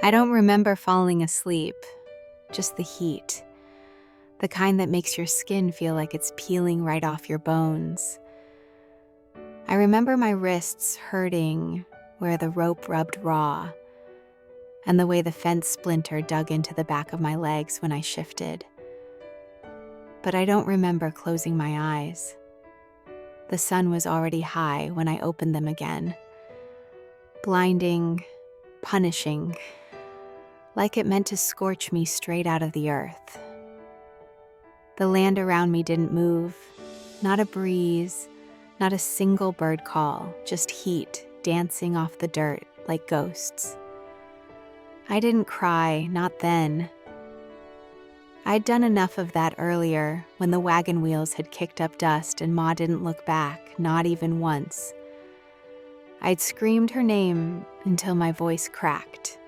I don't remember falling asleep, just the heat, the kind that makes your skin feel like it's peeling right off your bones. I remember my wrists hurting where the rope rubbed raw, and the way the fence splinter dug into the back of my legs when I shifted. But I don't remember closing my eyes. The sun was already high when I opened them again. Blinding, punishing, like it meant to scorch me straight out of the earth. The land around me didn't move, not a breeze, not a single bird call, just heat dancing off the dirt like ghosts. I didn't cry, not then. I'd done enough of that earlier when the wagon wheels had kicked up dust and Ma didn't look back, not even once. I'd screamed her name until my voice cracked.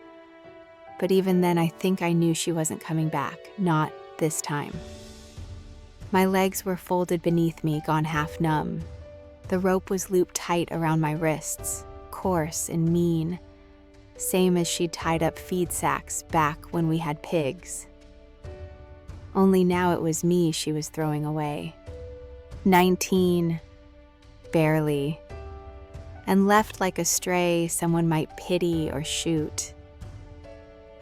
But even then, I think I knew she wasn't coming back, not this time. My legs were folded beneath me, gone half numb. The rope was looped tight around my wrists, coarse and mean, same as she'd tied up feed sacks back when we had pigs. Only now it was me she was throwing away. 19, barely, and left like a stray someone might pity or shoot.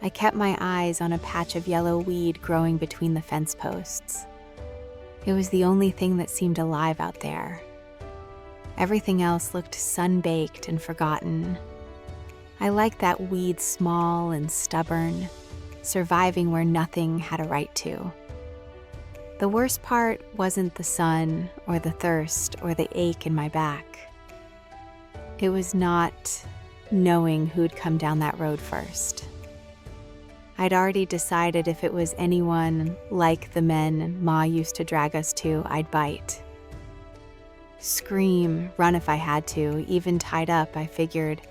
I kept my eyes on a patch of yellow weed growing between the fence posts. It was the only thing that seemed alive out there. Everything else looked sun-baked and forgotten. I liked that weed small and stubborn, surviving where nothing had a right to. The worst part wasn't the sun or the thirst or the ache in my back. It was not knowing who'd come down that road first. I'd already decided if it was anyone like the men Ma used to drag us to, I'd bite. Scream, run if I had to, even tied up, I figured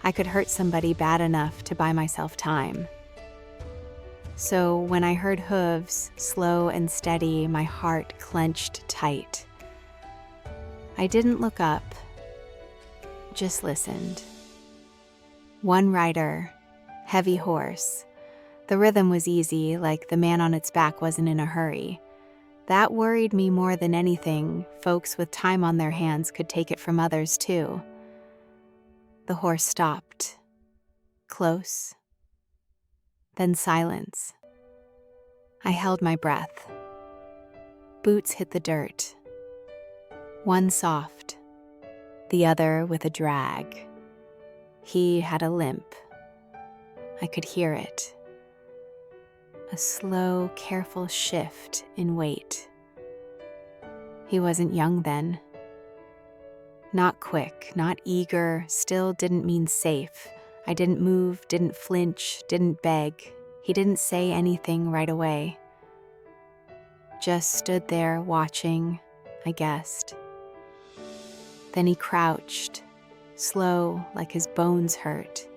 I could hurt somebody bad enough to buy myself time. So when I heard hooves, slow and steady, my heart clenched tight. I didn't look up, just listened. One rider, heavy horse. The rhythm was easy, like the man on its back wasn't in a hurry. That worried me more than anything. Folks with time on their hands could take it from others too. The horse stopped. Close. Then silence. I held my breath. Boots hit the dirt. One soft, the other with a drag. He had a limp. I could hear it. A slow, careful shift in weight. He wasn't young then. Not quick, not eager, still didn't mean safe. I didn't move, didn't flinch, didn't beg. He didn't say anything right away. Just stood there watching, I guessed. Then he crouched, slow, like his bones hurt.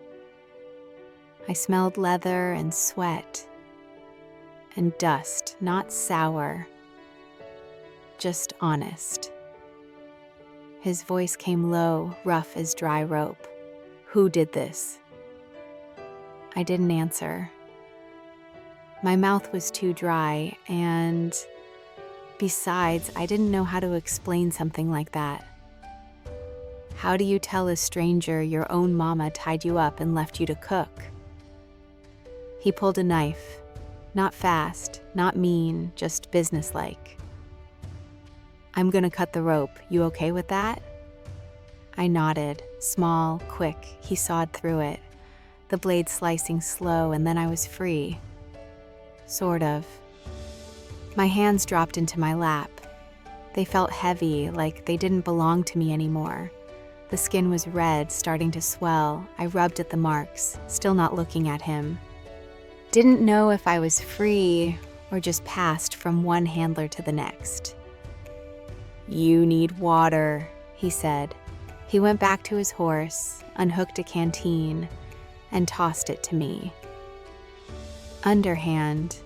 I smelled leather and sweat. And dust, not sour, just honest. His voice came low, rough as dry rope. Who did this? I didn't answer. My mouth was too dry, and besides, I didn't know how to explain something like that. How do you tell a stranger your own mama tied you up and left you to cook? He pulled a knife. Not fast, not mean, just businesslike. I'm gonna cut the rope. You okay with that? I nodded, small, quick. He sawed through it, the blade slicing slow, and then I was free. Sort of. My hands dropped into my lap. They felt heavy, like they didn't belong to me anymore. The skin was red, starting to swell. I rubbed at the marks, still not looking at him. Didn't know if I was free or just passed from one handler to the next. You need water, he said. He went back to his horse, unhooked a canteen, and tossed it to me. Underhand,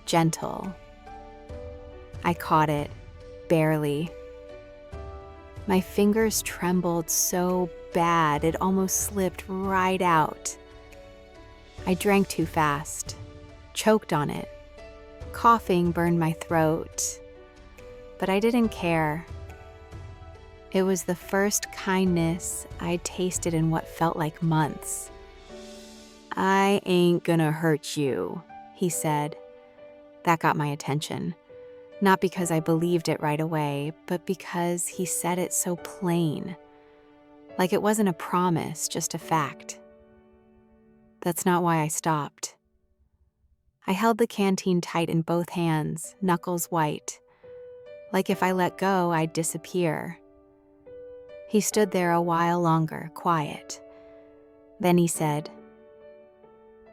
gentle. I caught it, barely. My fingers trembled so bad it almost slipped right out. I drank too fast, choked on it. Coughing burned my throat, but I didn't care. It was the first kindness I'd tasted in what felt like months. "I ain't gonna hurt you," he said. That got my attention. Not because I believed it right away, but because he said it so plain. Like it wasn't a promise, just a fact. That's not why I stopped. I held the canteen tight in both hands, knuckles white. Like if I let go, I'd disappear. He stood there a while longer, quiet. Then he said,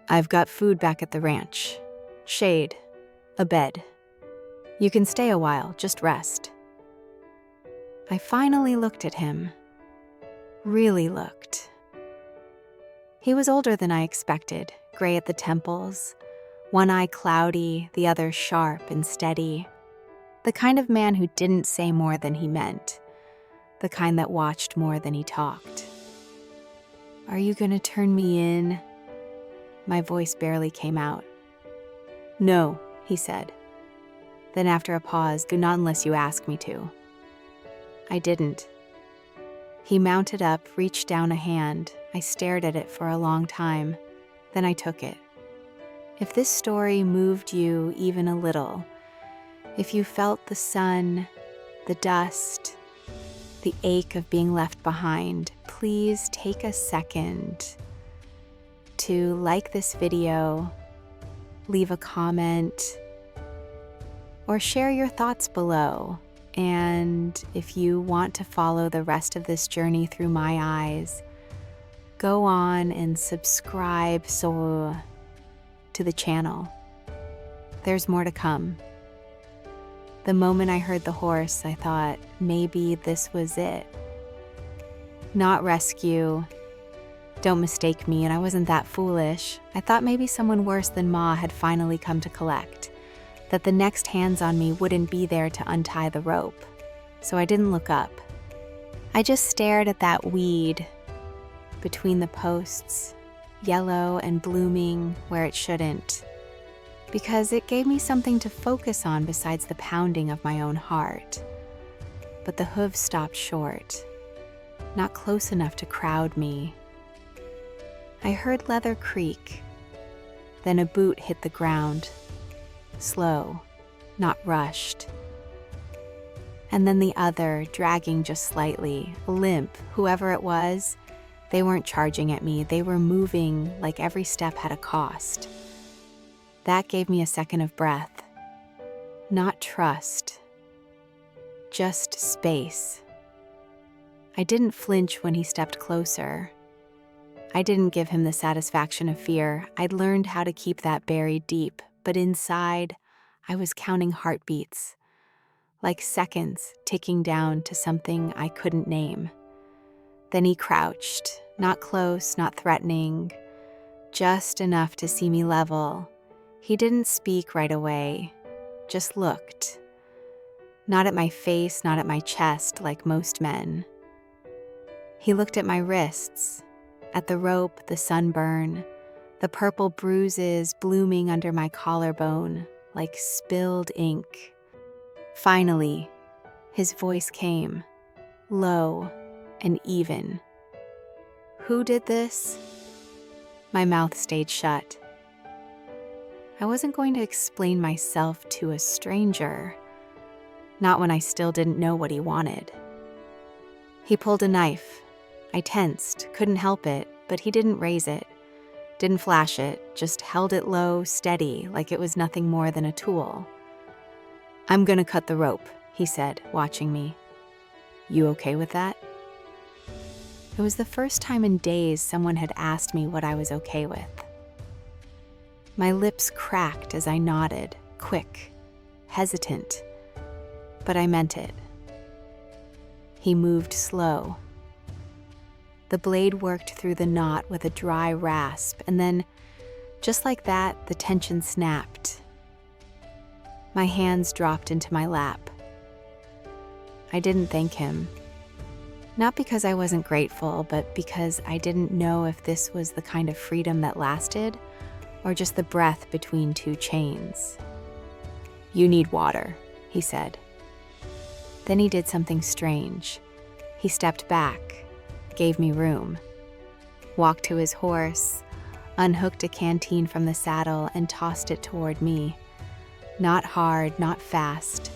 "I've got food back at the ranch. Shade. A bed. You can stay a while, just rest." I finally looked at him. Really looked. He was older than I expected, gray at the temples, one eye cloudy, the other sharp and steady. The kind of man who didn't say more than he meant. The kind that watched more than he talked. "Are you gonna turn me in?" My voice barely came out. "No," he said. Then after a pause, "Not unless you ask me to." I didn't. He mounted up, reached down a hand. I stared at it for a long time. Then I took it. If this story moved you even a little, if you felt the sun, the dust, the ache of being left behind, please take a second to like this video, leave a comment, or share your thoughts below. And if you want to follow the rest of this journey through my eyes, go on and subscribe to the channel. There's more to come. The moment I heard the horse, I thought maybe this was it. Not rescue. Don't mistake me, and I wasn't that foolish. I thought maybe someone worse than Ma had finally come to collect, that the next hands on me wouldn't be there to untie the rope. So I didn't look up. I just stared at that weed between the posts, yellow and blooming where it shouldn't, because it gave me something to focus on besides the pounding of my own heart. But the hooves stopped short, not close enough to crowd me. I heard leather creak, then a boot hit the ground, slow, not rushed. And then the other, dragging just slightly, limp, whoever it was. They weren't charging at me, they were moving like every step had a cost. That gave me a second of breath. Not trust, just space. I didn't flinch when he stepped closer. I didn't give him the satisfaction of fear. I'd learned how to keep that buried deep, but inside, I was counting heartbeats, like seconds ticking down to something I couldn't name. Then he crouched, not close, not threatening, just enough to see me level. He didn't speak right away, just looked. Not at my face, not at my chest like most men. He looked at my wrists, at the rope, the sunburn, the purple bruises blooming under my collarbone like spilled ink. Finally, his voice came, low and even. "Who did this?" My mouth stayed shut. I wasn't going to explain myself to a stranger, not when I still didn't know what he wanted. He pulled a knife. I tensed, couldn't help it, but he didn't raise it, didn't flash it, just held it low, steady, like it was nothing more than a tool. "I'm gonna cut the rope," he said, watching me. "You okay with that?" It was the first time in days someone had asked me what I was okay with. My lips cracked as I nodded, quick, hesitant, but I meant it. He moved slow. The blade worked through the knot with a dry rasp, and then, just like that, the tension snapped. My hands dropped into my lap. I didn't thank him. Not because I wasn't grateful, but because I didn't know if this was the kind of freedom that lasted, or just the breath between two chains. "You need water," he said. Then he did something strange. He stepped back, gave me room, walked to his horse, unhooked a canteen from the saddle and tossed it toward me. Not hard, not fast.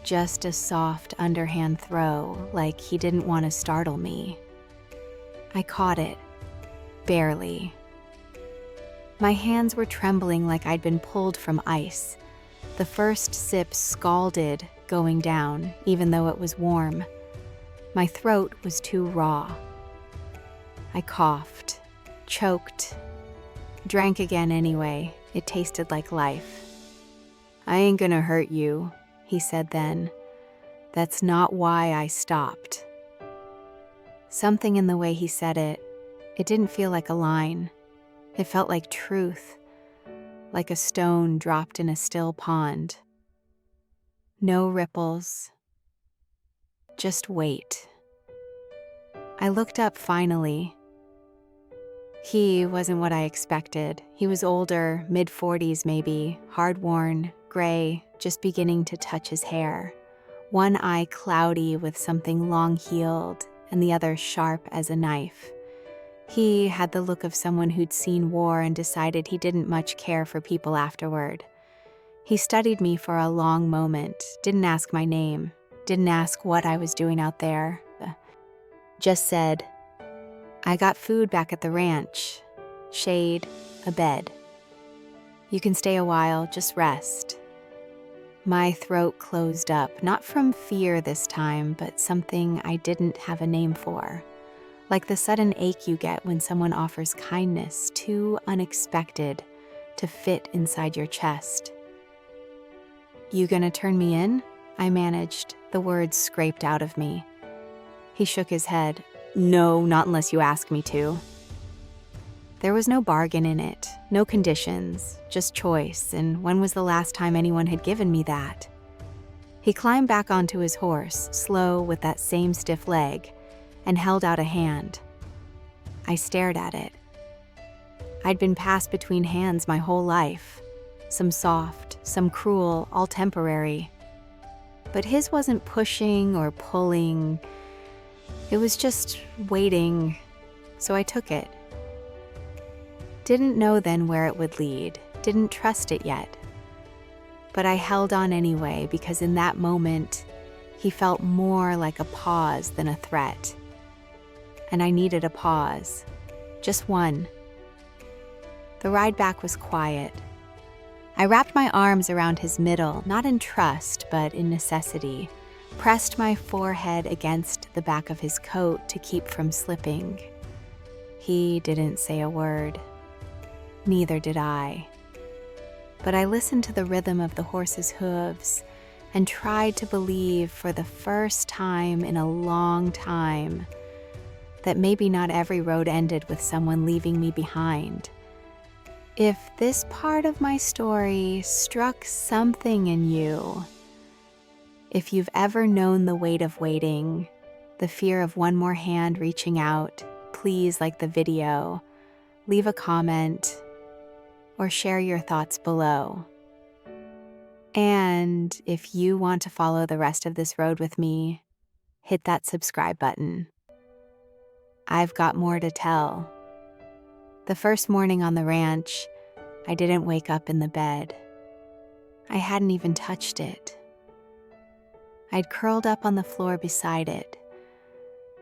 Just a soft underhand throw, like he didn't want to startle me. I caught it, barely. My hands were trembling like I'd been pulled from ice. The first sip scalded going down, even though it was warm. My throat was too raw. I coughed, choked, drank again anyway. It tasted like life. "I ain't gonna hurt you," he said then. "That's not why I stopped." Something in the way he said it didn't feel like a line. It felt like truth, like a stone dropped in a still pond. No ripples, just wait. I looked up finally. He wasn't what I expected. He was older, mid-40s maybe, hard-worn, gray, just beginning to touch his hair. One eye cloudy with something long-heeled, and the other sharp as a knife. He had the look of someone who'd seen war and decided he didn't much care for people afterward. He studied me for a long moment, didn't ask my name, didn't ask what I was doing out there. Just said, "I got food back at the ranch, shade, a bed. You can stay a while, just rest." My throat closed up, not from fear this time, but something I didn't have a name for. Like the sudden ache you get when someone offers kindness too unexpected to fit inside your chest. "You gonna turn me in?" I managed, the words scraped out of me. He shook his head. "No, not unless you ask me to." There was no bargain in it, no conditions, just choice, and when was the last time anyone had given me that? He climbed back onto his horse, slow with that same stiff leg, and held out a hand. I stared at it. I'd been passed between hands my whole life, some soft, some cruel, all temporary. But his wasn't pushing or pulling. It was just waiting, so I took it. Didn't know then where it would lead, didn't trust it yet. But I held on anyway because in that moment, he felt more like a pause than a threat. And I needed a pause, just one. The ride back was quiet. I wrapped my arms around his middle, not in trust, but in necessity, pressed my forehead against the back of his coat to keep from slipping. He didn't say a word. Neither did I. But I listened to the rhythm of the horse's hooves and tried to believe for the first time in a long time that maybe not every road ended with someone leaving me behind. If this part of my story struck something in you, if you've ever known the weight of waiting, the fear of one more hand reaching out, please like the video, leave a comment, or share your thoughts below. And if you want to follow the rest of this road with me, hit that subscribe button. I've got more to tell. The first morning on the ranch, I didn't wake up in the bed. I hadn't even touched it. I'd curled up on the floor beside it,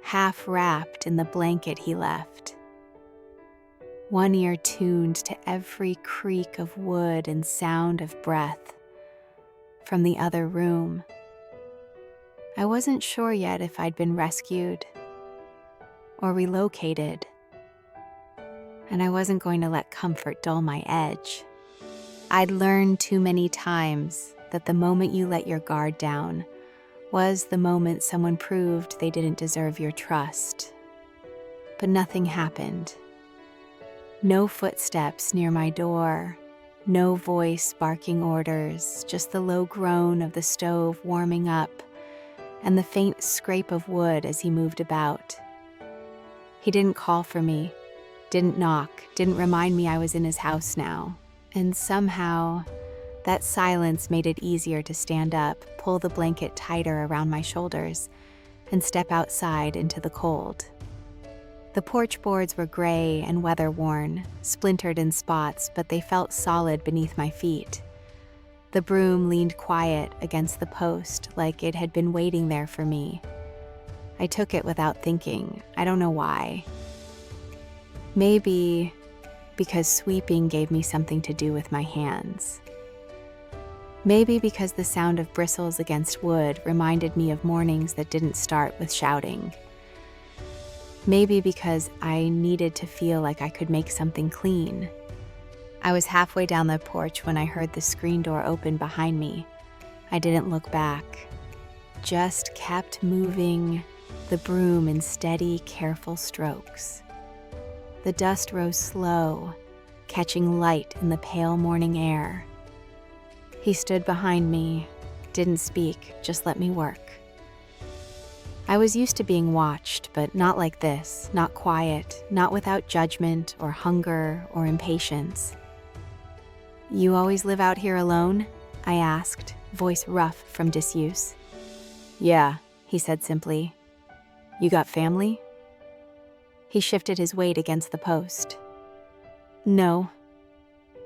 half wrapped in the blanket he left. One ear tuned to every creak of wood and sound of breath from the other room. I wasn't sure yet if I'd been rescued or relocated, and I wasn't going to let comfort dull my edge. I'd learned too many times that the moment you let your guard down was the moment someone proved they didn't deserve your trust. But nothing happened. No footsteps near my door, no voice barking orders, just the low groan of the stove warming up and the faint scrape of wood as he moved about. He didn't call for me, didn't knock, didn't remind me I was in his house now. And somehow, that silence made it easier to stand up, pull the blanket tighter around my shoulders, and step outside into the cold. The porch boards were gray and weather-worn, splintered in spots, but they felt solid beneath my feet. The broom leaned quiet against the post, like it had been waiting there for me. I took it without thinking. I don't know why. Maybe because sweeping gave me something to do with my hands. Maybe because the sound of bristles against wood reminded me of mornings that didn't start with shouting. Maybe because I needed to feel like I could make something clean. I was halfway down the porch when I heard the screen door open behind me. I didn't look back, just kept moving the broom in steady, careful strokes. The dust rose slow, catching light in the pale morning air. He stood behind me, didn't speak, just let me work. I was used to being watched, but not like this, not quiet, not without judgment or hunger or impatience. "You always live out here alone?" I asked, voice rough from disuse. "Yeah," he said simply. "You got family?" He shifted his weight against the post. "No."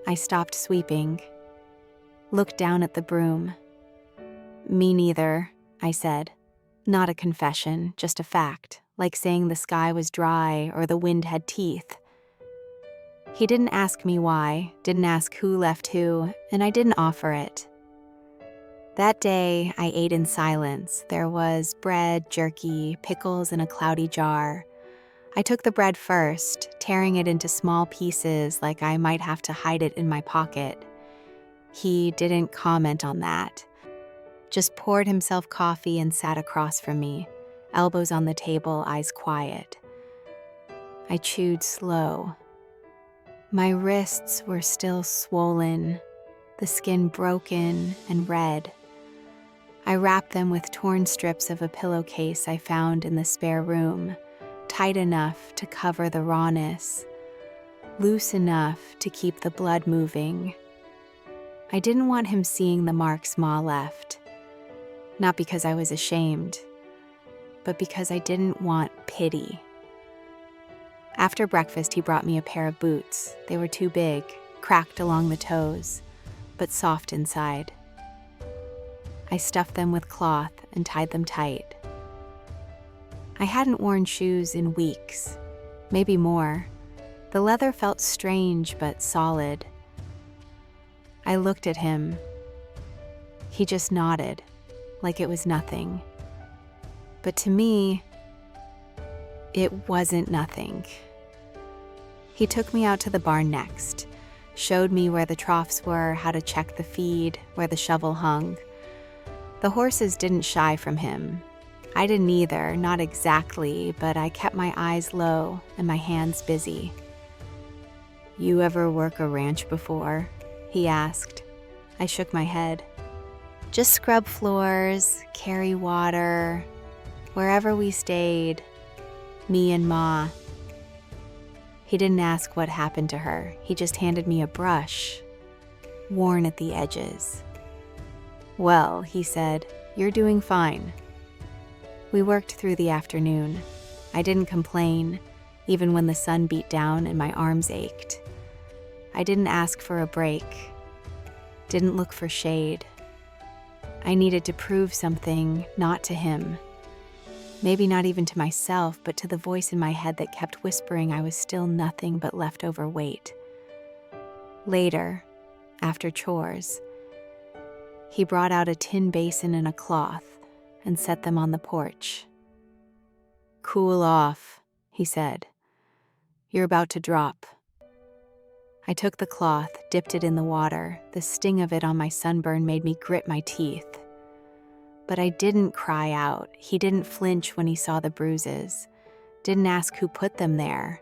I stopped sweeping, looked down at the broom. "Me neither," I said. Not a confession, just a fact, like saying the sky was dry or the wind had teeth. He didn't ask me why, didn't ask who left who, and I didn't offer it. That day, I ate in silence. There was bread, jerky, pickles in a cloudy jar. I took the bread first, tearing it into small pieces like I might have to hide it in my pocket. He didn't comment on that. Just poured himself coffee and sat across from me, elbows on the table, eyes quiet. I chewed slow. My wrists were still swollen, the skin broken and red. I wrapped them with torn strips of a pillowcase I found in the spare room, tight enough to cover the rawness, loose enough to keep the blood moving. I didn't want him seeing the marks Ma left. Not because I was ashamed, but because I didn't want pity. After breakfast, he brought me a pair of boots. They were too big, cracked along the toes, but soft inside. I stuffed them with cloth and tied them tight. I hadn't worn shoes in weeks, maybe more. The leather felt strange but solid. I looked at him. He just nodded, like it was nothing. But to me, it wasn't nothing. He took me out to the barn next, showed me where the troughs were, how to check the feed, where the shovel hung. The horses didn't shy from him. I didn't either, not exactly, but I kept my eyes low and my hands busy. "You ever work a ranch before?" he asked. I shook my head. "Just scrub floors, carry water, wherever we stayed, me and Ma." He didn't ask what happened to her. He just handed me a brush, worn at the edges. "Well," he said, "you're doing fine." We worked through the afternoon. I didn't complain, even when the sun beat down and my arms ached. I didn't ask for a break, didn't look for shade. I needed to prove something, not to him. Maybe not even to myself, but to the voice in my head that kept whispering I was still nothing but leftover weight. Later, after chores, he brought out a tin basin and a cloth and set them on the porch. "Cool off," he said. "You're about to drop." I took the cloth, dipped it in the water. The sting of it on my sunburn made me grit my teeth. But I didn't cry out. He didn't flinch when he saw the bruises. Didn't ask who put them there.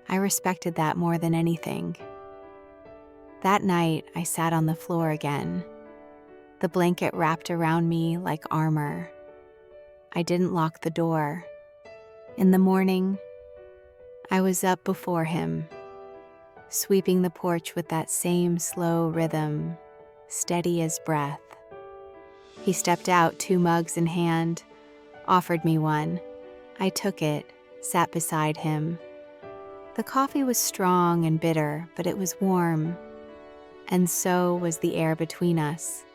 I respected that more than anything. That night, I sat on the floor again. The blanket wrapped around me like armor. I didn't lock the door. In the morning, I was up before him, sweeping the porch with that same slow rhythm, steady as breath. He stepped out, 2 mugs in hand, offered me one. I took it, sat beside him. The coffee was strong and bitter, but it was warm, and so was the air between us.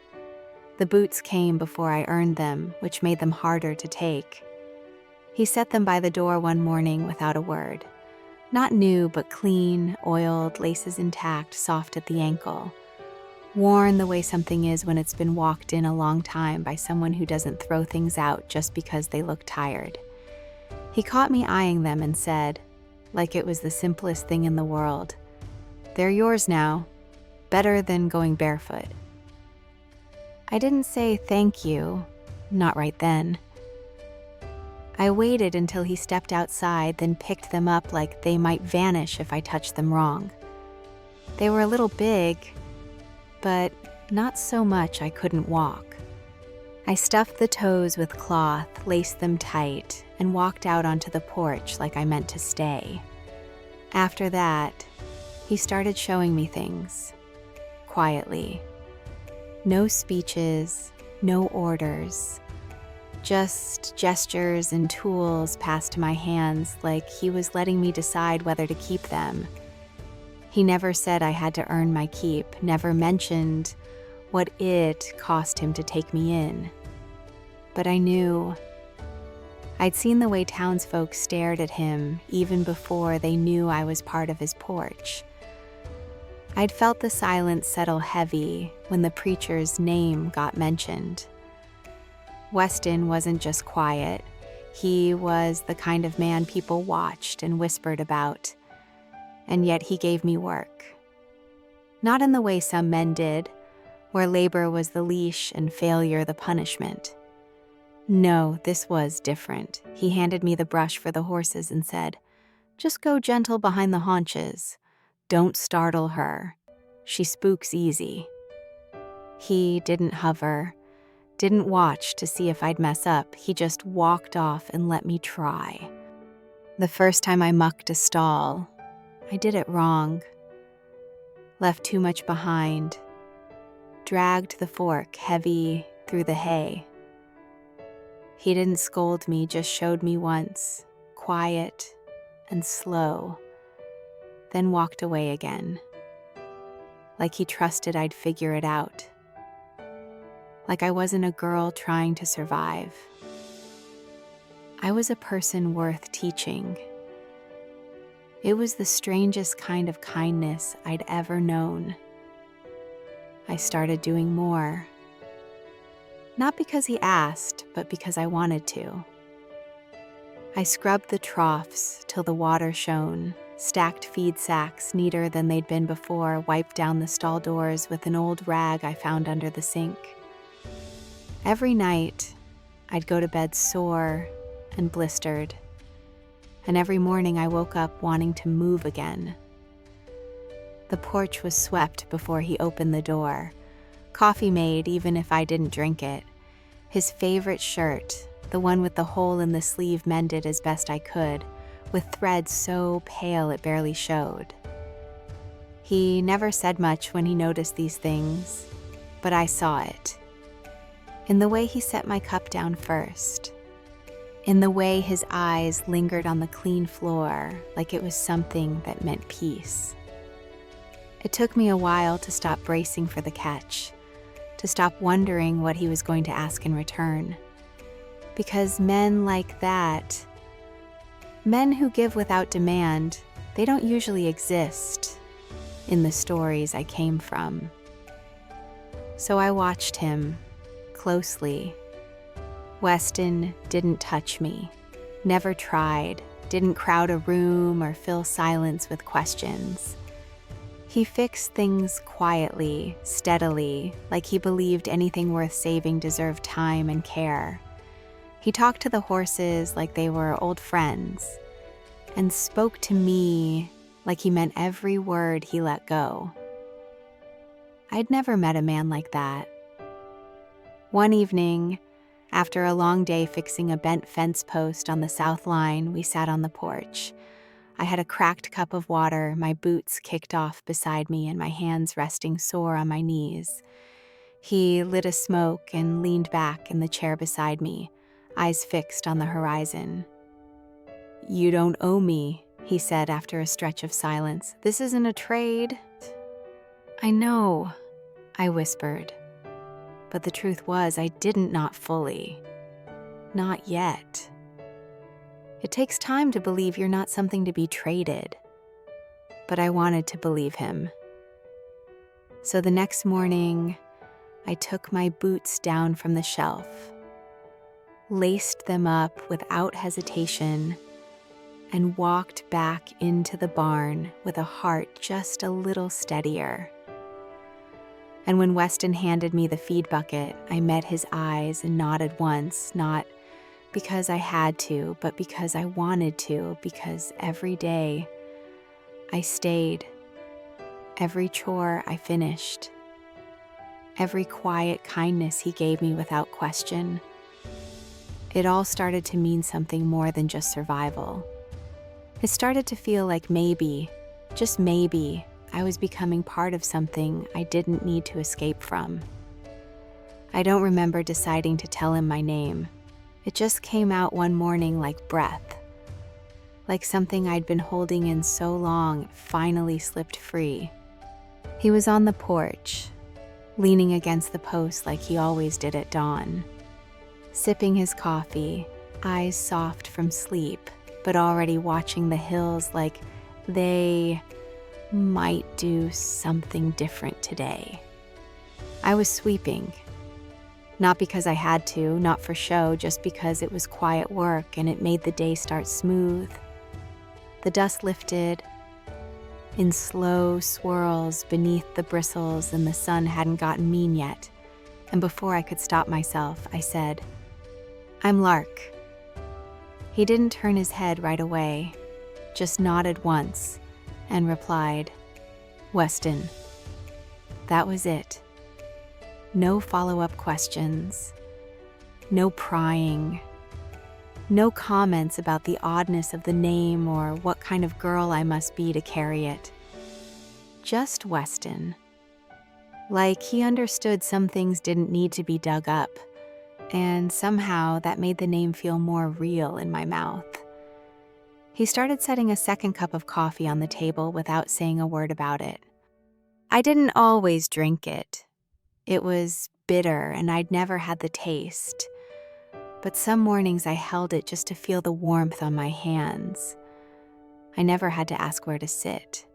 The boots came before I earned them, which made them harder to take. He set them by the door one morning without a word. Not new, but clean, oiled, laces intact, soft at the ankle. Worn the way something is when it's been walked in a long time by someone who doesn't throw things out just because they look tired. He caught me eyeing them and said, like it was the simplest thing in the world, "They're yours now. Better than going barefoot." I didn't say thank you, not right then. I waited until he stepped outside, then picked them up like they might vanish if I touched them wrong. They were a little big, but not so much I couldn't walk. I stuffed the toes with cloth, laced them tight, and walked out onto the porch like I meant to stay. After that, he started showing me things, quietly. No speeches, no orders, just gestures and tools passed to my hands like he was letting me decide whether to keep them. He never said I had to earn my keep, never mentioned what it cost him to take me in. But I knew. I'd seen the way townsfolk stared at him even before they knew I was part of his porch. I'd felt the silence settle heavy when the preacher's name got mentioned. Weston wasn't just quiet. He was the kind of man people watched and whispered about. And yet he gave me work. Not in the way some men did, where labor was the leash and failure the punishment. No, this was different. He handed me the brush for the horses and said, "Just go gentle behind the haunches. Don't startle her. She spooks easy." He didn't hover, didn't watch to see if I'd mess up. He just walked off and let me try. The first time I mucked a stall, I did it wrong. Left too much behind. Dragged the fork heavy through the hay. He didn't scold me, just showed me once, quiet and slow, then walked away again. Like he trusted I'd figure it out. Like I wasn't a girl trying to survive. I was a person worth teaching. It was the strangest kind of kindness I'd ever known. I started doing more. Not because he asked, but because I wanted to. I scrubbed the troughs till the water shone, stacked feed sacks neater than they'd been before, wiped down the stall doors with an old rag I found under the sink. Every night, I'd go to bed sore and blistered, and every morning I woke up wanting to move again. The porch was swept before he opened the door. Coffee made even if I didn't drink it. His favorite shirt, the one with the hole in the sleeve mended as best I could, with thread so pale it barely showed. He never said much when he noticed these things, but I saw it. In the way he set my cup down first. In the way his eyes lingered on the clean floor like it was something that meant peace. It took me a while to stop bracing for the catch, to stop wondering what he was going to ask in return. Because men like that, men who give without demand, they don't usually exist in the stories I came from. So I watched him closely. Weston didn't touch me, never tried, didn't crowd a room or fill silence with questions. He fixed things quietly, steadily, like he believed anything worth saving deserved time and care. He talked to the horses like they were old friends, and spoke to me like he meant every word he let go. I'd never met a man like that. One evening, after a long day fixing a bent fence post on the south line, we sat on the porch. I had a cracked cup of water, my boots kicked off beside me, and my hands resting sore on my knees. He lit a smoke and leaned back in the chair beside me, eyes fixed on the horizon. "You don't owe me," he said after a stretch of silence. "This isn't a trade." "I know," I whispered. But the truth was, I didn't, not fully. Not yet. It takes time to believe you're not something to be traded. But I wanted to believe him. So the next morning, I took my boots down from the shelf, laced them up without hesitation, and walked back into the barn with a heart just a little steadier. And when Weston handed me the feed bucket, I met his eyes and nodded once, not because I had to, but because I wanted to, because every day I stayed, every chore I finished, every quiet kindness he gave me without question. It all started to mean something more than just survival. It started to feel like maybe, just maybe, I was becoming part of something I didn't need to escape from. I don't remember deciding to tell him my name. It just came out one morning like breath. Like something I'd been holding in so long, it finally slipped free. He was on the porch, leaning against the post like he always did at dawn, sipping his coffee, eyes soft from sleep, but already watching the hills like they might do something different today. I was sweeping. Not because I had to, not for show, just because it was quiet work and it made the day start smooth. The dust lifted in slow swirls beneath the bristles, and the sun hadn't gotten mean yet. And before I could stop myself, I said, "I'm Lark." He didn't turn his head right away, just nodded once and replied, "Weston." That was it. No follow-up questions, no prying, no comments about the oddness of the name or what kind of girl I must be to carry it. Just Weston. Like he understood some things didn't need to be dug up, and somehow that made the name feel more real in my mouth. He started setting a second cup of coffee on the table without saying a word about it. I didn't always drink it. It was bitter, and I'd never had the taste. But some mornings I held it just to feel the warmth on my hands. I never had to ask where to sit.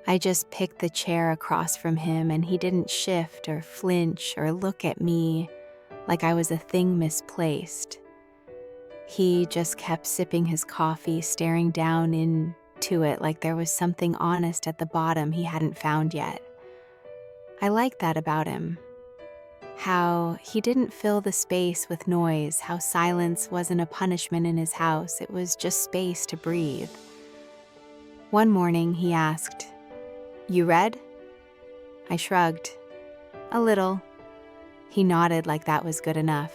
I just picked the chair across from him, and he didn't shift or flinch or look at me like I was a thing misplaced. He just kept sipping his coffee, staring down into it like there was something honest at the bottom he hadn't found yet. I liked that about him. How he didn't fill the space with noise, how silence wasn't a punishment in his house, it was just space to breathe. One morning he asked, "You read?" I shrugged. "A little." He nodded like that was good enough.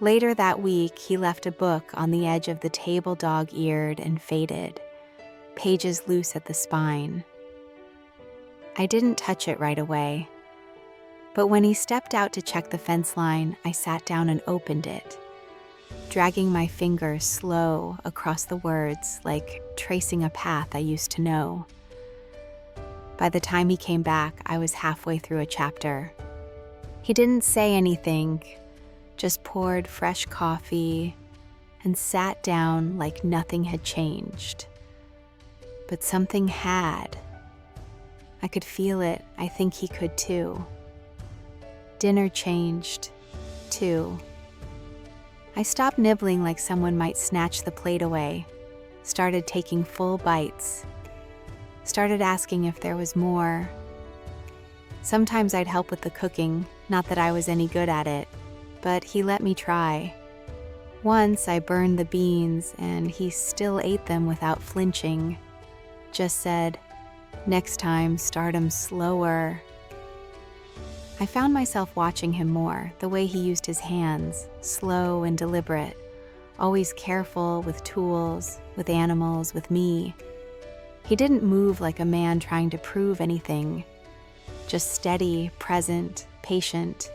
Later that week, he left a book on the edge of the table, dog-eared and faded, pages loose at the spine. I didn't touch it right away, but when he stepped out to check the fence line, I sat down and opened it, dragging my fingers slow across the words like tracing a path I used to know. By the time he came back, I was halfway through a chapter. He didn't say anything, just poured fresh coffee and sat down like nothing had changed. But something had. I could feel it. I think he could too. Dinner changed, too. I stopped nibbling like someone might snatch the plate away, started taking full bites, started asking if there was more. Sometimes I'd help with the cooking, not that I was any good at it, but he let me try. Once I burned the beans and he still ate them without flinching. Just said, "Next time, start 'em slower." I found myself watching him more, the way he used his hands, slow and deliberate, always careful with tools, with animals, with me. He didn't move like a man trying to prove anything, just steady, present, patient.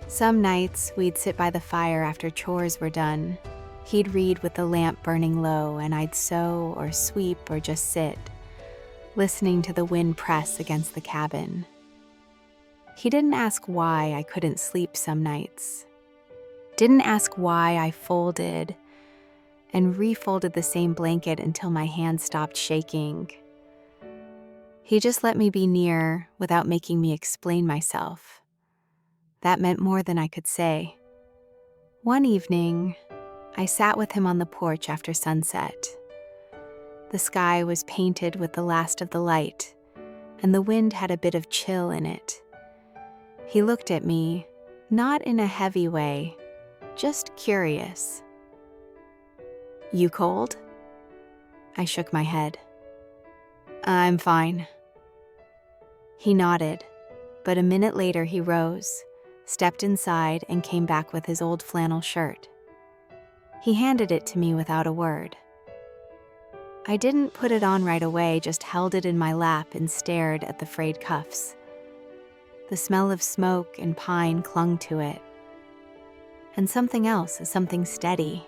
Some nights, we'd sit by the fire after chores were done. He'd read with the lamp burning low, and I'd sew or sweep or just sit, listening to the wind press against the cabin. He didn't ask why I couldn't sleep some nights. Didn't ask why I folded and refolded the same blanket until my hands stopped shaking. He just let me be near without making me explain myself. That meant more than I could say. One evening, I sat with him on the porch after sunset. The sky was painted with the last of the light, and the wind had a bit of chill in it. He looked at me, not in a heavy way, just curious. "You cold?" I shook my head. "I'm fine." He nodded, but a minute later he rose, stepped inside, and came back with his old flannel shirt. He handed it to me without a word. I didn't put it on right away, just held it in my lap and stared at the frayed cuffs. The smell of smoke and pine clung to it. And something else, something steady.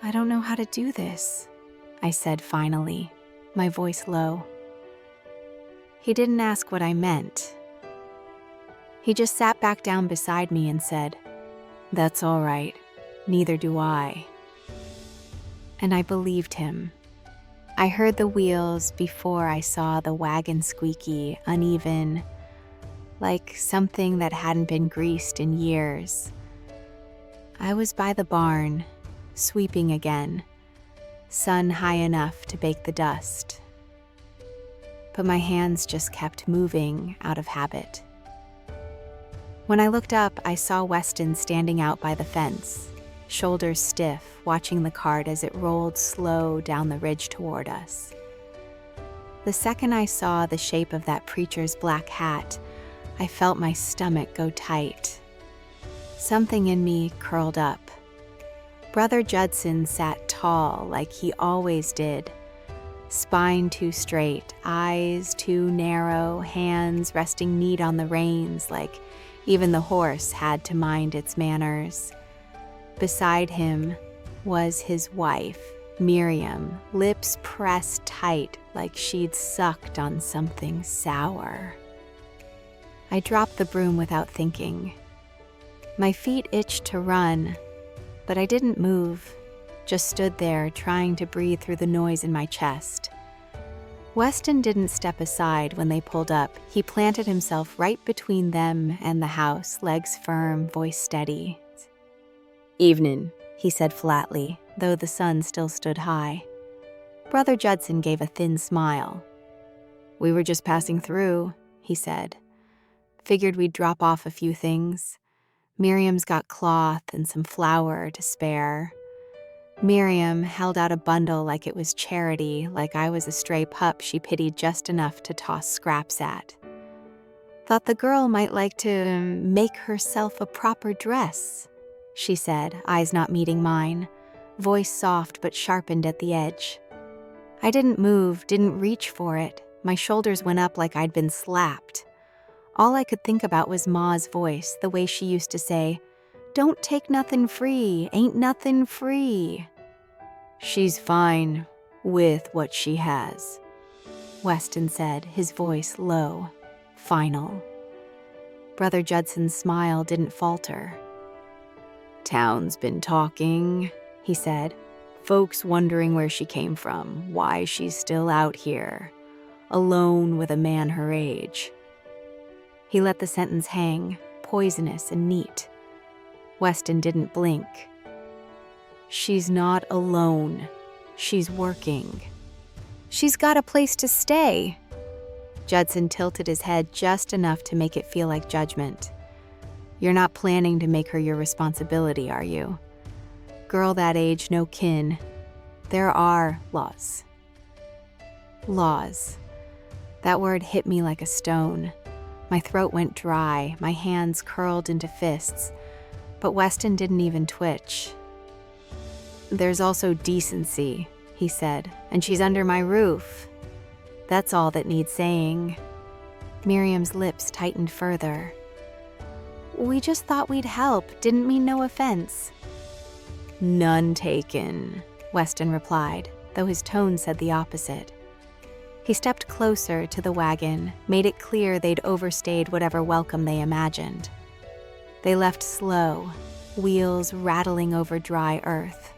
"I don't know how to do this," I said finally, my voice low. He didn't ask what I meant. He just sat back down beside me and said, "That's all right. Neither do I." And I believed him. I heard the wheels before I saw the wagon squeaky, uneven, like something that hadn't been greased in years. I was by the barn, sweeping again, sun high enough to bake the dust. But my hands just kept moving out of habit. When I looked up, I saw Weston standing out by the fence, shoulders stiff, watching the cart as it rolled slow down the ridge toward us. The second I saw the shape of that preacher's black hat, I felt my stomach go tight. Something in me curled up. Brother Judson sat tall like he always did, spine too straight, eyes too narrow, hands resting neat on the reins like even the horse had to mind its manners. Beside him was his wife, Miriam, lips pressed tight like she'd sucked on something sour. I dropped the broom without thinking. My feet itched to run, but I didn't move, just stood there trying to breathe through the noise in my chest. Weston didn't step aside when they pulled up. He planted himself right between them and the house, legs firm, voice steady. "Evenin'," he said flatly, though the sun still stood high. Brother Judson gave a thin smile. "We were just passing through," he said. "Figured we'd drop off a few things. Miriam's got cloth and some flour to spare." Miriam held out a bundle like it was charity, like I was a stray pup she pitied just enough to toss scraps at. "Thought the girl might like to make herself a proper dress," she said, eyes not meeting mine, voice soft but sharpened at the edge. I didn't move, didn't reach for it. My shoulders went up like I'd been slapped. All I could think about was Ma's voice, the way she used to say, "Don't take nothing free, ain't nothing free." "She's fine with what she has," Weston said, his voice low, final. Brother Judson's smile didn't falter. "Town's been talking," he said. "Folks wondering where she came from, why she's still out here, alone with a man her age." He let the sentence hang, poisonous and neat. Weston didn't blink. "She's not alone. She's working. She's got a place to stay." Judson tilted his head just enough to make it feel like judgment. "You're not planning to make her your responsibility, are you? Girl that age, no kin. There are laws." Laws. That word hit me like a stone. My throat went dry, my hands curled into fists. But Weston didn't even twitch, There's also decency, he said, and she's under my roof. That's all that needs saying. Miriam's lips tightened further. We just thought we'd help, didn't mean no offense. None taken, Weston replied, though his tone said the opposite. He stepped closer to the wagon, made it clear they'd overstayed whatever welcome they imagined. They left slow, wheels rattling over dry earth,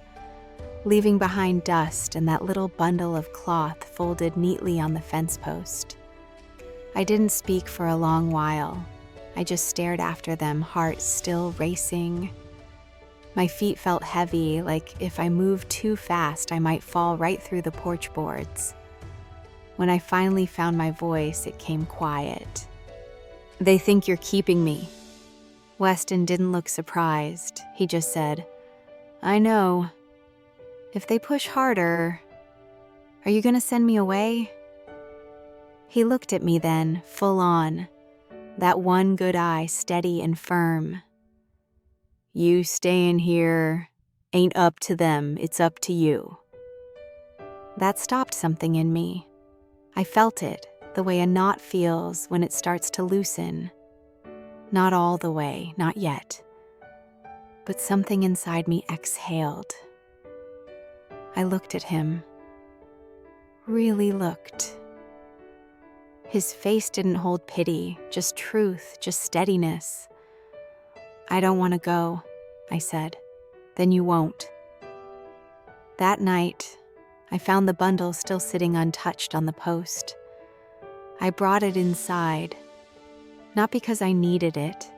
leaving behind dust and that little bundle of cloth folded neatly on the fence post. I didn't speak for a long while. I just stared after them, heart still racing. My feet felt heavy, like if I moved too fast, I might fall right through the porch boards. When I finally found my voice, it came quiet. They think you're keeping me. Weston didn't look surprised. He just said, I know. If they push harder, are you gonna send me away? He looked at me then, full on, that one good eye steady and firm. You staying here ain't up to them, it's up to you. That stopped something in me. I felt it, the way a knot feels when it starts to loosen. Not all the way, not yet. But something inside me exhaled. I looked at him. Really looked. His face didn't hold pity, just truth, just steadiness. I don't want to go, I said. Then you won't. That night, I found the bundle still sitting untouched on the post. I brought it inside, not because I needed it,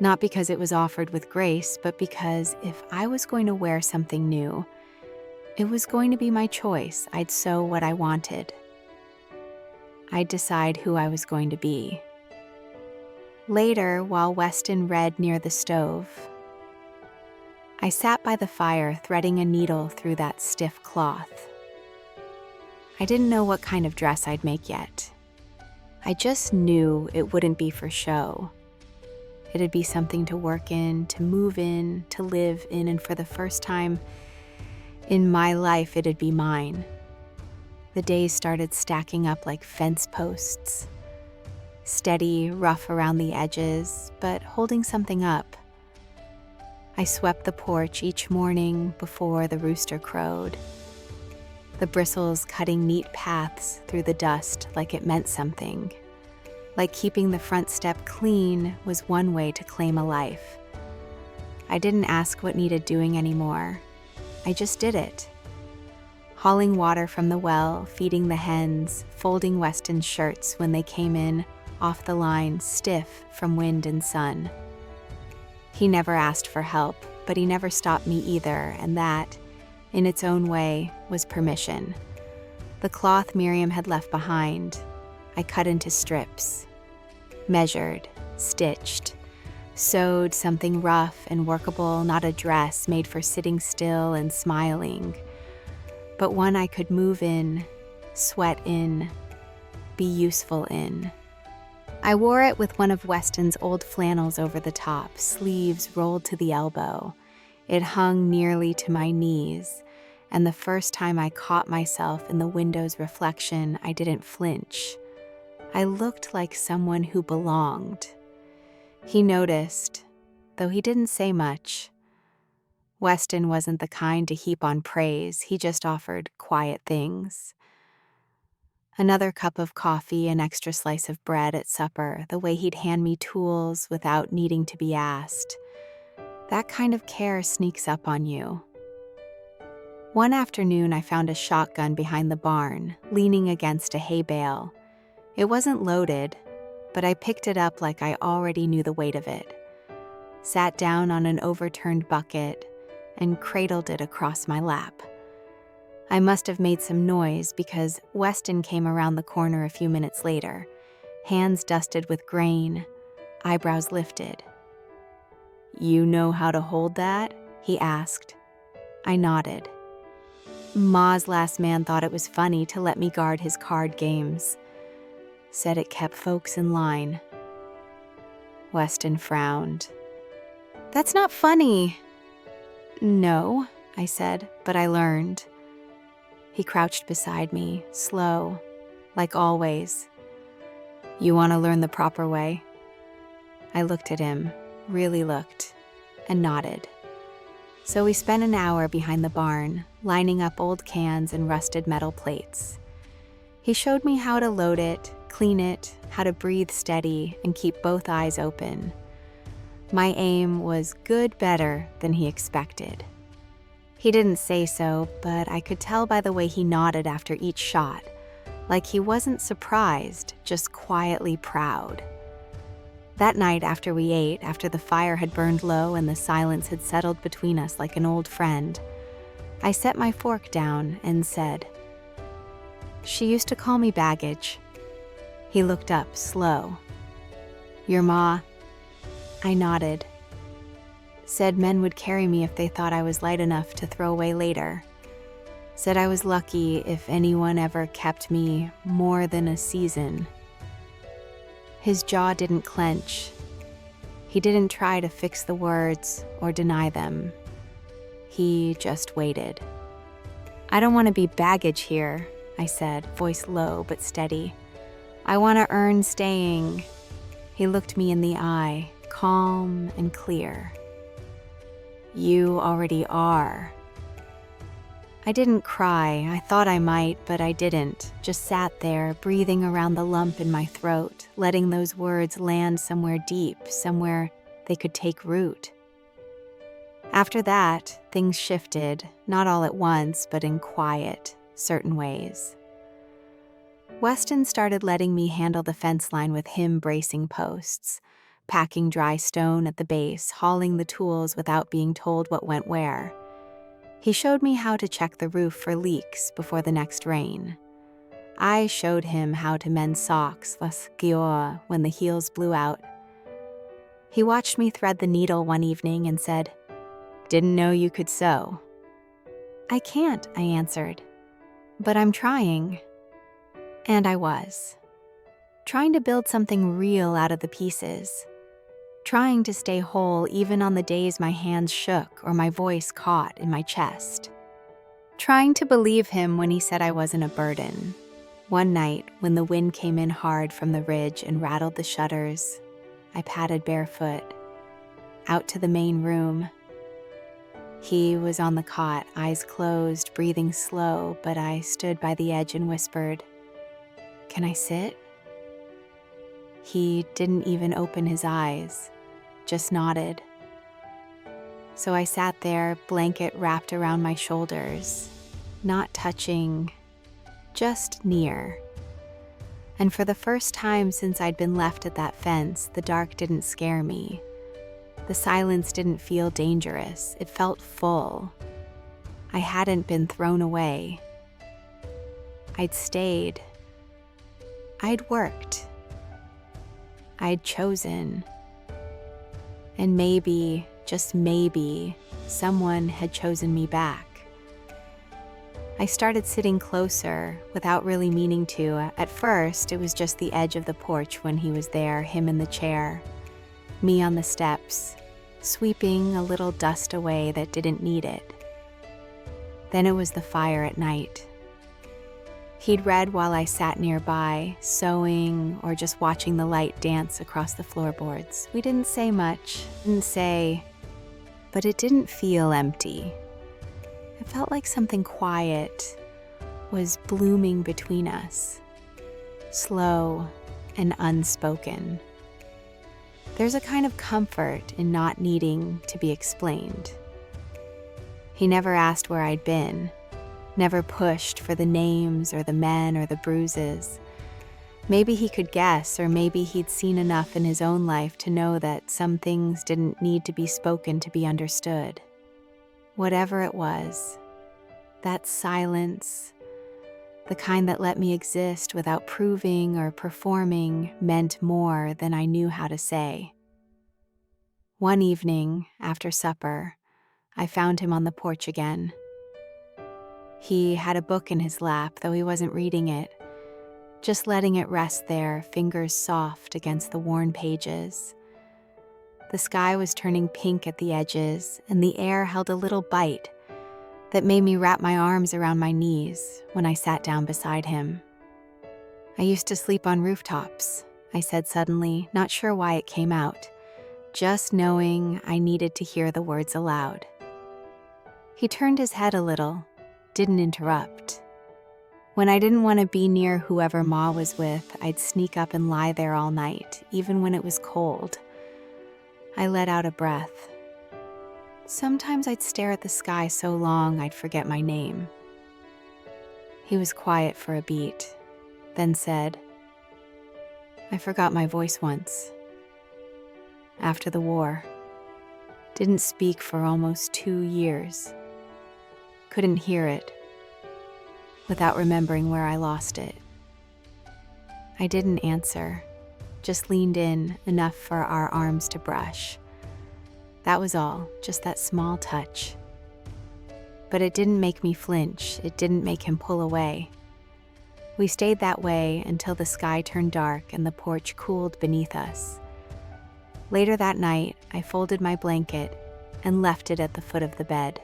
not because it was offered with grace, but because if I was going to wear something new, it was going to be my choice. I'd sew what I wanted. I'd decide who I was going to be. Later, while Weston read near the stove, I sat by the fire threading a needle through that stiff cloth. I didn't know what kind of dress I'd make yet. I just knew it wouldn't be for show. It'd be something to work in, to move in, to live in, and for the first time in my life, it'd be mine. The days started stacking up like fence posts. Steady, rough around the edges, but holding something up. I swept the porch each morning before the rooster crowed. The bristles cutting neat paths through the dust like it meant something. Like keeping the front step clean was one way to claim a life. I didn't ask what needed doing anymore. I just did it. Hauling water from the well, feeding the hens, folding Weston's shirts when they came in off the line, stiff from wind and sun. He never asked for help, but he never stopped me either, and that, in its own way, was permission. The cloth Miriam had left behind, I cut into strips, measured, stitched, sewed something rough and workable, not a dress made for sitting still and smiling, but one I could move in, sweat in, be useful in. I wore it with one of Weston's old flannels over the top, sleeves rolled to the elbow. It hung nearly to my knees, and the first time I caught myself in the window's reflection, I didn't flinch. I looked like someone who belonged. He noticed, though he didn't say much. Weston wasn't the kind to heap on praise, he just offered quiet things. Another cup of coffee, an extra slice of bread at supper, the way he'd hand me tools without needing to be asked. That kind of care sneaks up on you. One afternoon, I found a shotgun behind the barn, leaning against a hay bale. It wasn't loaded, but I picked it up like I already knew the weight of it, sat down on an overturned bucket, and cradled it across my lap. I must have made some noise because Weston came around the corner a few minutes later, hands dusted with grain, eyebrows lifted. You know how to hold that? He asked. I nodded. Ma's last man thought it was funny to let me guard his card games. Said it kept folks in line. Weston frowned. That's not funny. No, I said, but I learned. He crouched beside me, slow, like always. You want to learn the proper way? I looked at him, really looked, and nodded. So we spent an hour behind the barn, lining up old cans and rusted metal plates. He showed me how to load it, clean it, how to breathe steady, and keep both eyes open. My aim was good better than he expected. He didn't say so, but I could tell by the way he nodded after each shot, like he wasn't surprised, just quietly proud. That night after we ate, after the fire had burned low and the silence had settled between us like an old friend, I set my fork down and said, "She used to call me baggage." He looked up, slow. "Your ma?" I nodded. Said men would carry me if they thought I was light enough to throw away later. Said I was lucky if anyone ever kept me more than a season. His jaw didn't clench. He didn't try to fix the words or deny them. He just waited. "I don't want to be baggage here," I said, voice low but steady. "I want to earn staying." He looked me in the eye, calm and clear. "You already are." I didn't cry. I thought I might, but I didn't. Just sat there, breathing around the lump in my throat, letting those words land somewhere deep, somewhere they could take root. After that, things shifted, not all at once, but in quiet, certain ways. Weston started letting me handle the fence line with him bracing posts, packing dry stone at the base, hauling the tools without being told what went where. He showed me how to check the roof for leaks before the next rain. I showed him how to mend socks, when the heels blew out. He watched me thread the needle one evening and said, "Didn't know you could sew." "I can't," I answered, "but I'm trying." And I was. Trying to build something real out of the pieces. Trying to stay whole even on the days my hands shook or my voice caught in my chest. Trying to believe him when he said I wasn't a burden. One night, when the wind came in hard from the ridge and rattled the shutters, I padded barefoot out to the main room. He was on the cot, eyes closed, breathing slow, but I stood by the edge and whispered, "Can I sit?" He didn't even open his eyes, just nodded. So I sat there, blanket wrapped around my shoulders, not touching, just near. And for the first time since I'd been left at that fence, the dark didn't scare me. The silence didn't feel dangerous. It felt full. I hadn't been thrown away. I'd stayed. I'd worked. I'd chosen. And maybe, just maybe, someone had chosen me back. I started sitting closer without really meaning to. At first, it was just the edge of the porch when he was there, him in the chair, me on the steps, sweeping a little dust away that didn't need it. Then it was the fire at night. He'd read while I sat nearby, sewing or just watching the light dance across the floorboards. We didn't say much, but it didn't feel empty. It felt like something quiet was blooming between us, slow and unspoken. There's a kind of comfort in not needing to be explained. He never asked where I'd been, never pushed for the names or the men or the bruises. Maybe he could guess, or maybe he'd seen enough in his own life to know that some things didn't need to be spoken to be understood. Whatever it was, that silence, the kind that let me exist without proving or performing, meant more than I knew how to say. One evening, after supper, I found him on the porch again. He had a book in his lap, though he wasn't reading it, just letting it rest there, fingers soft against the worn pages. The sky was turning pink at the edges, and the air held a little bite, that made me wrap my arms around my knees when I sat down beside him. "I used to sleep on rooftops," I said suddenly, not sure why it came out, just knowing I needed to hear the words aloud. He turned his head a little, didn't interrupt. When I didn't want to be near whoever Ma was with, I'd sneak up and lie there all night, even when it was cold. I let out a breath. Sometimes I'd stare at the sky so long I'd forget my name. He was quiet for a beat, then said, "I forgot my voice once. After the war. Didn't speak for almost 2 years. Couldn't hear it, without remembering where I lost it." I didn't answer, just leaned in enough for our arms to brush. That was all, just that small touch. But it didn't make me flinch, it didn't make him pull away. We stayed that way until the sky turned dark and the porch cooled beneath us. Later that night, I folded my blanket and left it at the foot of the bed.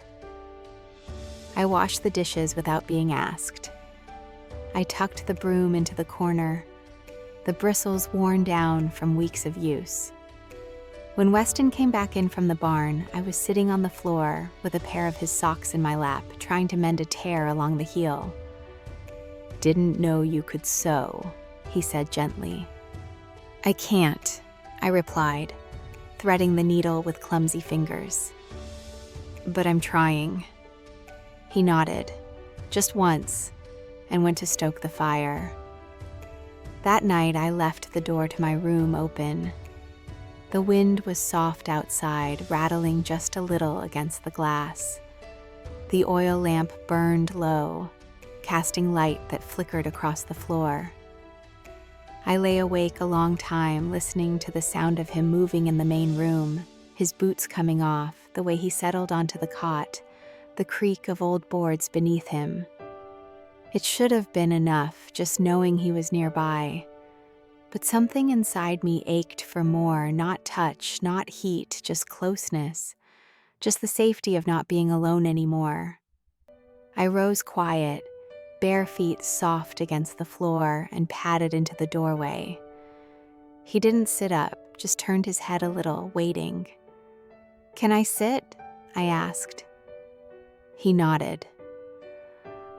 I washed the dishes without being asked. I tucked the broom into the corner, the bristles worn down from weeks of use. When Weston came back in from the barn, I was sitting on the floor with a pair of his socks in my lap, trying to mend a tear along the heel. "Didn't know you could sew," he said gently. "I can't," I replied, threading the needle with clumsy fingers. "But I'm trying." He nodded, just once, and went to stoke the fire. That night, I left the door to my room open. The wind was soft outside, rattling just a little against the glass. The oil lamp burned low, casting light that flickered across the floor. I lay awake a long time, listening to the sound of him moving in the main room, his boots coming off, the way he settled onto the cot, the creak of old boards beneath him. It should have been enough, just knowing he was nearby. But something inside me ached for more, not touch, not heat, just closeness, just the safety of not being alone anymore. I rose quiet, bare feet soft against the floor, and padded into the doorway. He didn't sit up, just turned his head a little, waiting. "Can I sit?" I asked. He nodded.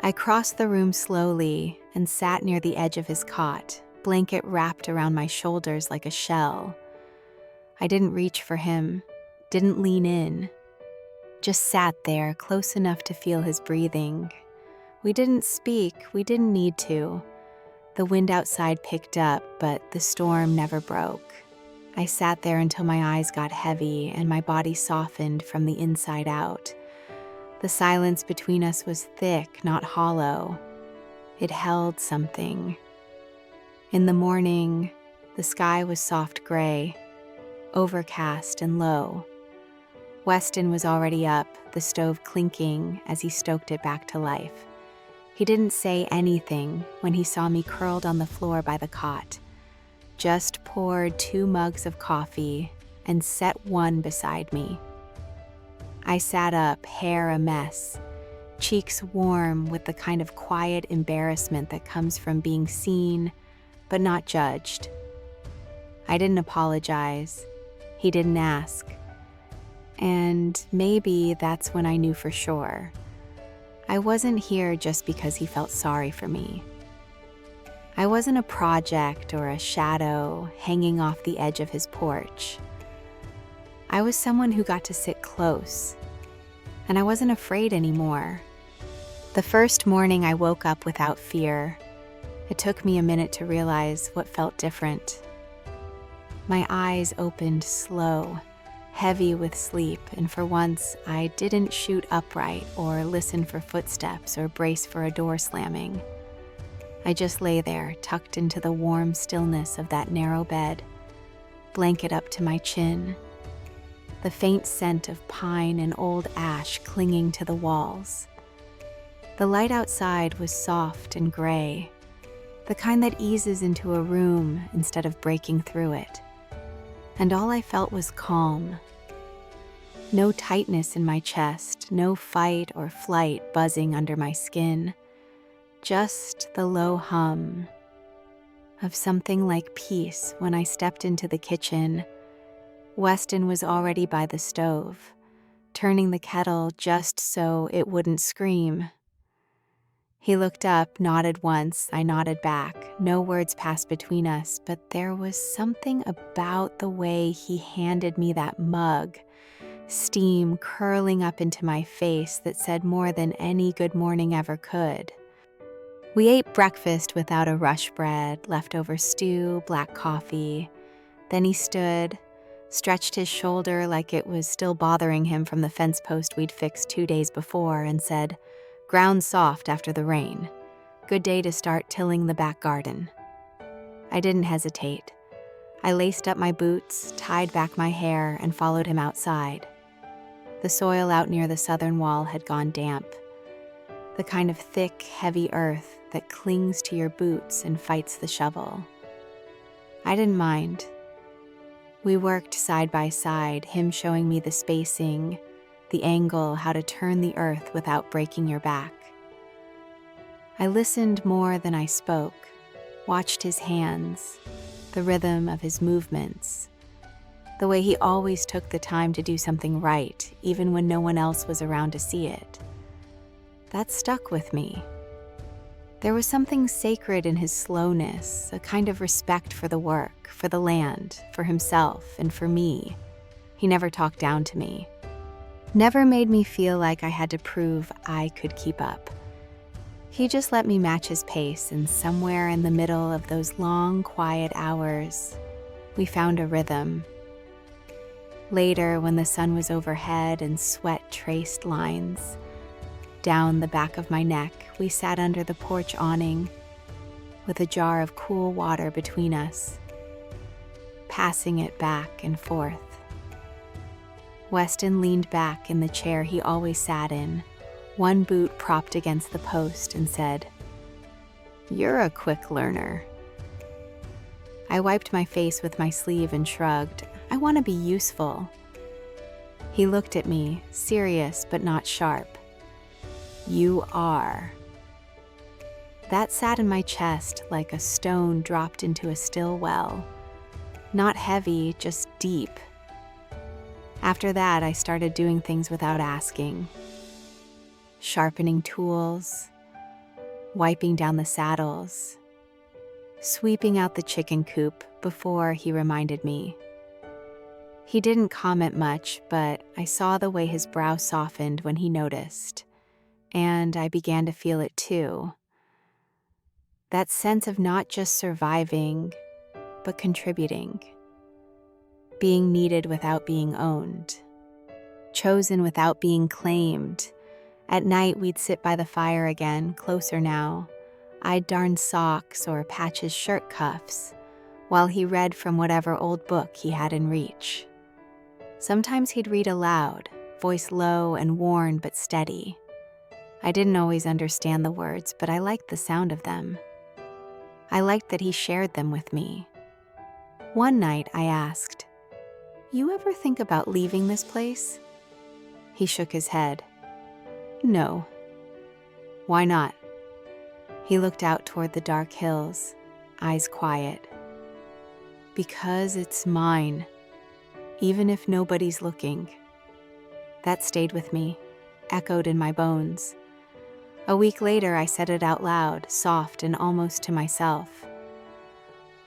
I crossed the room slowly and sat near the edge of his cot, blanket wrapped around my shoulders like a shell. I didn't reach for him, didn't lean in, just sat there close enough to feel his breathing. We didn't speak, we didn't need to. The wind outside picked up, but the storm never broke. I sat there until my eyes got heavy and my body softened from the inside out. The silence between us was thick, not hollow. It held something. In the morning, the sky was soft gray, overcast and low. Weston was already up, the stove clinking as he stoked it back to life. He didn't say anything when he saw me curled on the floor by the cot, just poured 2 mugs of coffee and set one beside me. I sat up, hair a mess, cheeks warm with the kind of quiet embarrassment that comes from being seen, but not judged. I didn't apologize. He didn't ask. And maybe that's when I knew for sure. I wasn't here just because he felt sorry for me. I wasn't a project or a shadow hanging off the edge of his porch. I was someone who got to sit close, and I wasn't afraid anymore. The first morning I woke up without fear. It took me a minute to realize what felt different. My eyes opened slow, heavy with sleep, and for once I didn't shoot upright or listen for footsteps or brace for a door slamming. I just lay there, tucked into the warm stillness of that narrow bed, blanket up to my chin, the faint scent of pine and old ash clinging to the walls. The light outside was soft and gray, the kind that eases into a room instead of breaking through it. And all I felt was calm. No tightness in my chest, no fight or flight buzzing under my skin. Just the low hum of something like peace when I stepped into the kitchen. Weston was already by the stove, turning the kettle just so it wouldn't scream. He looked up, nodded once, I nodded back. No words passed between us, but there was something about the way he handed me that mug, steam curling up into my face, that said more than any good morning ever could. We ate breakfast without a rush bread, leftover stew, black coffee. Then he stood, stretched his shoulder like it was still bothering him from the fence post we'd fixed 2 days before, and said, "Ground soft after the rain. Good day to start tilling the back garden." I didn't hesitate. I laced up my boots, tied back my hair, and followed him outside. The soil out near the southern wall had gone damp. The kind of thick, heavy earth that clings to your boots and fights the shovel. I didn't mind. We worked side by side, him showing me the spacing, the angle, how to turn the earth without breaking your back. I listened more than I spoke, watched his hands, the rhythm of his movements, the way he always took the time to do something right, even when no one else was around to see it. That stuck with me. There was something sacred in his slowness, a kind of respect for the work, for the land, for himself, and for me. He never talked down to me. Never made me feel like I had to prove I could keep up. He just let me match his pace, and somewhere in the middle of those long, quiet hours, we found a rhythm. Later, when the sun was overhead and sweat traced lines down the back of my neck, we sat under the porch awning with a jar of cool water between us, passing it back and forth. Weston leaned back in the chair he always sat in, one boot propped against the post, and said, "You're a quick learner." I wiped my face with my sleeve and shrugged. I want to be useful. He looked at me, serious but not sharp. "You are." That sat in my chest like a stone dropped into a still well. Not heavy, just deep. After that, I started doing things without asking. Sharpening tools, wiping down the saddles, sweeping out the chicken coop before he reminded me. He didn't comment much, but I saw the way his brow softened when he noticed, and I began to feel it too. That sense of not just surviving, but contributing. Being needed without being owned. Chosen without being claimed. At night, we'd sit by the fire again, closer now. I'd darn socks or patch his shirt cuffs, while he read from whatever old book he had in reach. Sometimes he'd read aloud, voice low and worn but steady. I didn't always understand the words, but I liked the sound of them. I liked that he shared them with me. One night, I asked, "You ever think about leaving this place?" He shook his head. "No." "Why not?" He looked out toward the dark hills, eyes quiet. "Because it's mine, even if nobody's looking." That stayed with me, echoed in my bones. A week later, I said it out loud, soft and almost to myself.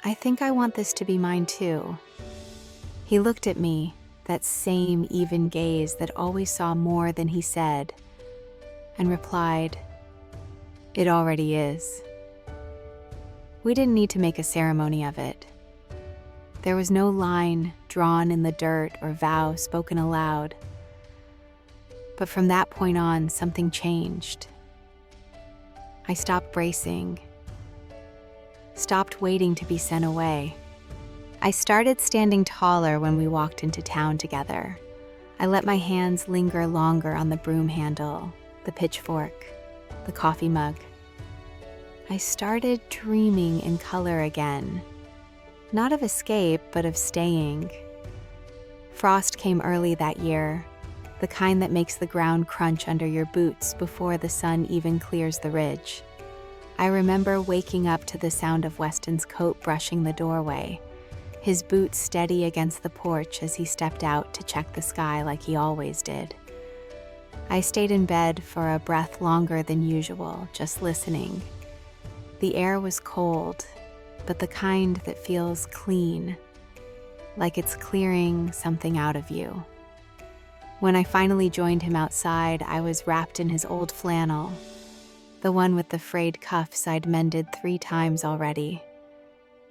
"I think I want this to be mine too." He looked at me, that same even gaze that always saw more than he said, and replied, "It already is." We didn't need to make a ceremony of it. There was no line drawn in the dirt or vow spoken aloud. But from that point on, something changed. I stopped bracing, stopped waiting to be sent away. I started standing taller when we walked into town together. I let my hands linger longer on the broom handle, the pitchfork, the coffee mug. I started dreaming in color again, not of escape, but of staying. Frost came early that year. the kind that makes the ground crunch under your boots before the sun even clears the ridge. I remember waking up to the sound of Weston's coat brushing the doorway, his boots steady against the porch as he stepped out to check the sky like he always did. I stayed in bed for a breath longer than usual, just listening. The air was cold, but the kind that feels clean, like it's clearing something out of you. When I finally joined him outside, I was wrapped in his old flannel, the one with the frayed cuffs I'd mended 3 times already.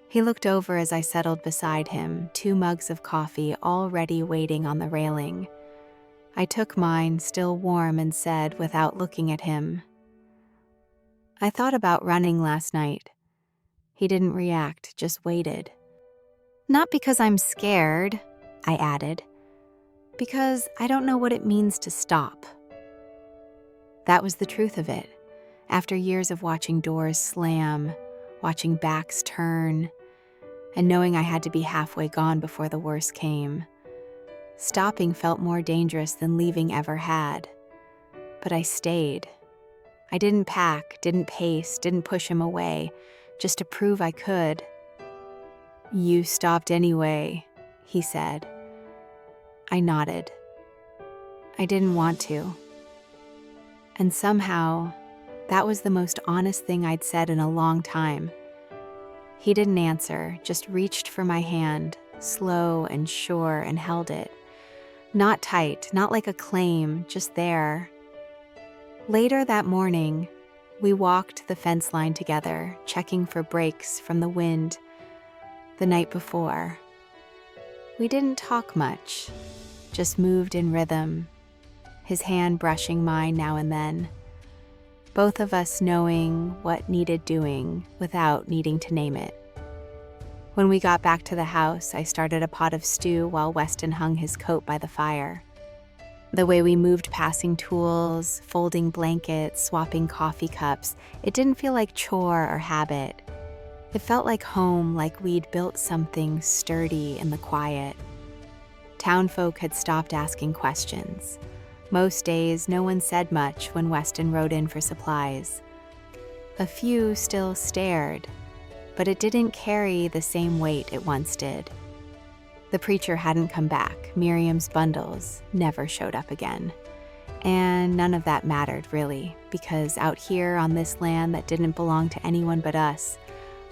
He looked over as I settled beside him, 2 mugs of coffee already waiting on the railing. I took mine, still warm, and said, without looking at him, "I thought about running last night." He didn't react, just waited. "Not because I'm scared," I added, "because I don't know what it means to stop." That was the truth of it. After years of watching doors slam, watching backs turn, and knowing I had to be halfway gone before the worst came, stopping felt more dangerous than leaving ever had. But I stayed. I didn't pack, didn't pace, didn't push him away, just to prove I could. "You stopped anyway," he said. I nodded. I didn't want to. And somehow, that was the most honest thing I'd said in a long time. He didn't answer, just reached for my hand, slow and sure, and held it. Not tight, not like a claim, just there. Later that morning, we walked the fence line together, checking for breaks from the wind. The night before, we didn't talk much, just moved in rhythm, his hand brushing mine now and then. Both of us knowing what needed doing without needing to name it. When we got back to the house, I started a pot of stew while Weston hung his coat by the fire. The way we moved passing tools, folding blankets, swapping coffee cups, it didn't feel like chore or habit. It felt like home, like we'd built something sturdy in the quiet. Townfolk had stopped asking questions. Most days, no one said much when Weston rode in for supplies. A few still stared, but it didn't carry the same weight it once did. The preacher hadn't come back. Miriam's bundles never showed up again. And none of that mattered, really, because out here on this land that didn't belong to anyone but us,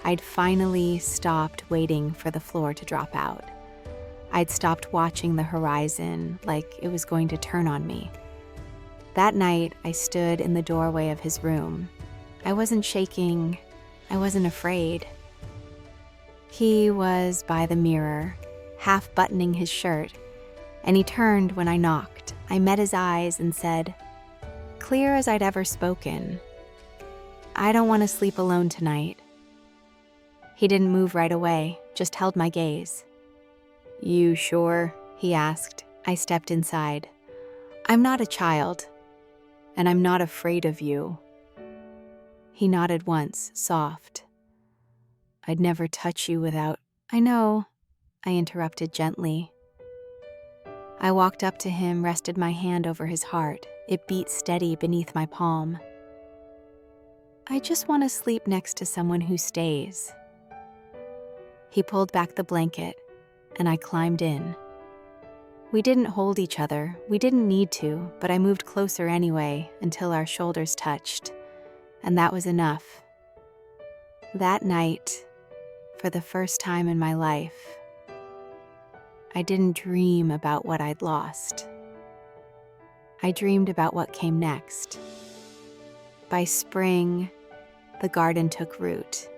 I'd finally stopped waiting for the floor to drop out. I'd stopped watching the horizon like it was going to turn on me. That night, I stood in the doorway of his room. I wasn't shaking. I wasn't afraid. He was by the mirror, half buttoning his shirt, and he turned when I knocked. I met his eyes and said, clear as I'd ever spoken, "I don't want to sleep alone tonight." He didn't move right away, just held my gaze. "You sure?" he asked. I stepped inside. "I'm not a child, and I'm not afraid of you." He nodded once, soft. "I'd never touch you without—" "I know," I interrupted gently. I walked up to him, rested my hand over his heart. It beat steady beneath my palm. "I just want to sleep next to someone who stays." He pulled back the blanket, and I climbed in. We didn't hold each other. We didn't need to, but I moved closer anyway until our shoulders touched, and that was enough. That night, for the first time in my life, I didn't dream about what I'd lost. I dreamed about what came next. By spring, the garden took root.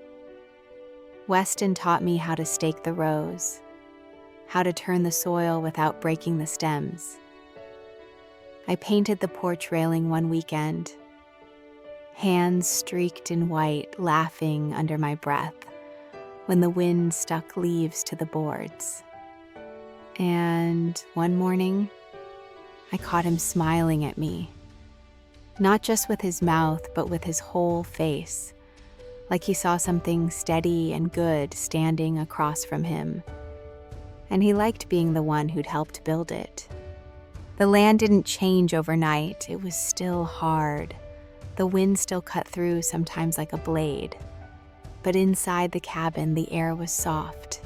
Weston taught me how to stake the rows, how to turn the soil without breaking the stems. I painted the porch railing one weekend, hands streaked in white, laughing under my breath when the wind stuck leaves to the boards. And one morning, I caught him smiling at me, not just with his mouth, but with his whole face, like he saw something steady and good standing across from him, and he liked being the one who'd helped build it. The land didn't change overnight. It was still hard. The wind still cut through, sometimes like a blade. But inside the cabin, the air was soft.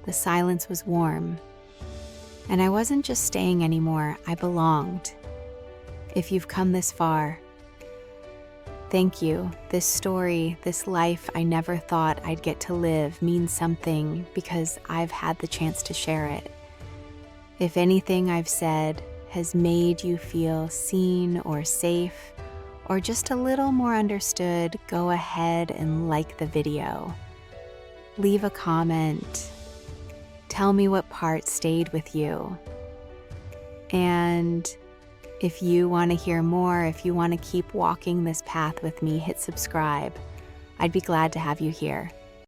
The silence was warm. And I wasn't just staying anymore, I belonged. If you've come this far, thank you. This story, this life I never thought I'd get to live means something because I've had the chance to share it. If anything I've said has made you feel seen or safe, or just a little more understood, go ahead and like the video. Leave a comment. Tell me what part stayed with you. And if you want to hear more, if you want to keep walking this path with me, hit subscribe. I'd be glad to have you here.